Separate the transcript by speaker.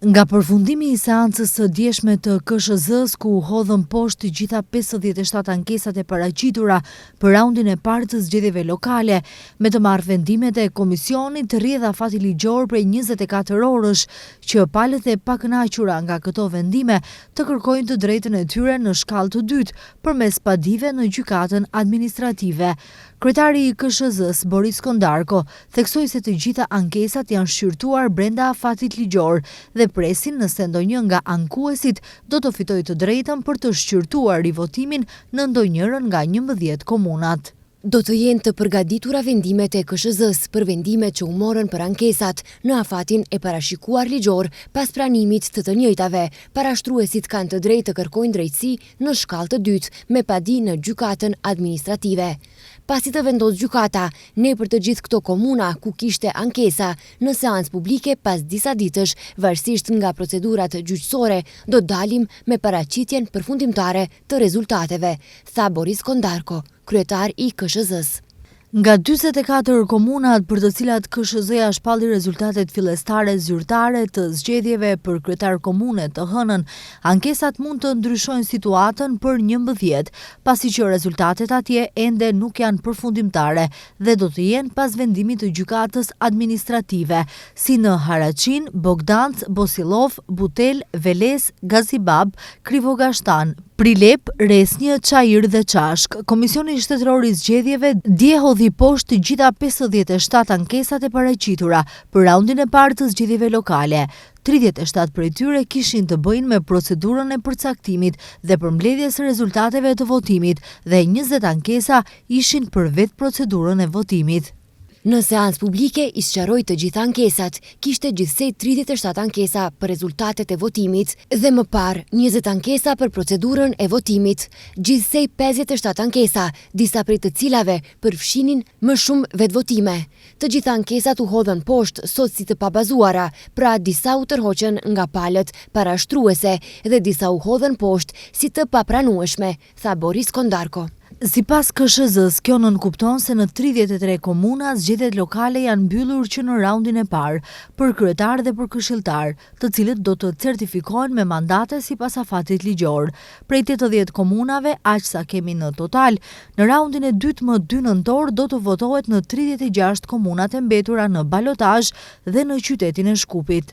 Speaker 1: Nga përfundimi i seancës së djeshme të KSZ-s, ku u hodhën poshtë të gjitha 57 ankesat e paraqitura për raundin e parë të zgjedhjeve lokale, me të marrë vendimet e komisionit, rrjedha fati ligjor prej 24 orësh që palët e pakënaqura nga këto vendime të kërkojnë të drejtën e tyre në shkallë të dytë përmes padive në gjykatën administrative. Kryetari i KSZ-s, Boris Kondarko, theksoi se të gjitha ankesat janë shqyrtuar brenda afatit ligjor dhe presin nëse ndonjë nga ankuesit do të fitojë të drejtën për të shqyrtuar rivotimin në ndonjërin nga 11 komunat.
Speaker 2: Do të jenë të përgatitura vendimet e KSZ-s për vendimet që u morën për ankesat në afatin e parashikuar ligjor pas pranimit të të njëjtave. Parashtruesit kanë të drejtë të kërkojnë drejtësi në shkallë të dytë me padi në gjykatën administrative. Pasi të vendos gjykata, ne për të gjithë këto komuna ku kishte ankesa në seancë publike pas disa ditësh, varësisht nga procedurat gjyqësore, do dalim me paraqitjen përfundimtare të rezultateve, tha Boris Kondarko, kryetar i KSZ-s.
Speaker 1: Nga 44 komunat për të cilat KSZ-ja shpalli rezultatet fillestare zyrtare të zgjedhjeve për kryetar komune të hënën, ankesat mund të ndryshojnë situatën për 11, pasi që rezultatet atje ende nuk janë përfundimtare dhe do të jenë pas vendimit të gjykatës administrative, si në Haraçin, Bogdanc, Bosillov, Butel, Veles, Gazibab, Krivogashtan, Prilep, Resnjë, Çajir dhe Çashk. Komisioni shtetëror i zgjedhjeve dje hodhi poshtë të gjitha 57 ankesat e paraqitura për raundin e parë të zgjedhjeve lokale. 37 prej tyre kishin të bëjnë me procedurën e përcaktimit dhe përmbledhjes së rezultateve të votimit dhe 20 ankesa ishin për vetë procedurën e votimit.
Speaker 2: Në seancë publike i sqaroi të gjitha ankesat, kishte gjithsej 37 ankesa për rezultatet e votimit dhe më parë 20 ankesa për procedurën e votimit, gjithsej 57 ankesa, disa prej të cilave përfshinin më shumë vetvotime. Të gjitha ankesat u hodhën poshtë sot si të pabazuara, pra disa u tërhoqën nga palët parashtruese dhe disa u hodhën poshtë si të papranueshme, tha Boris Kondarko.
Speaker 1: Sipas KSZ-s, kjo nënkupton se në 33 komuna zgjedhjet lokale janë mbyllur që në raundin e parë për kryetar dhe për këshilltar, të cilët do të certifikohen me mandate sipas afatit ligjor. Prej 80 komunave, aq sa kemi në total, në raundin e dytë më 2 nëntor do të votohet në 36 komunat e mbetura në balotazh dhe në qytetin e Shkupit.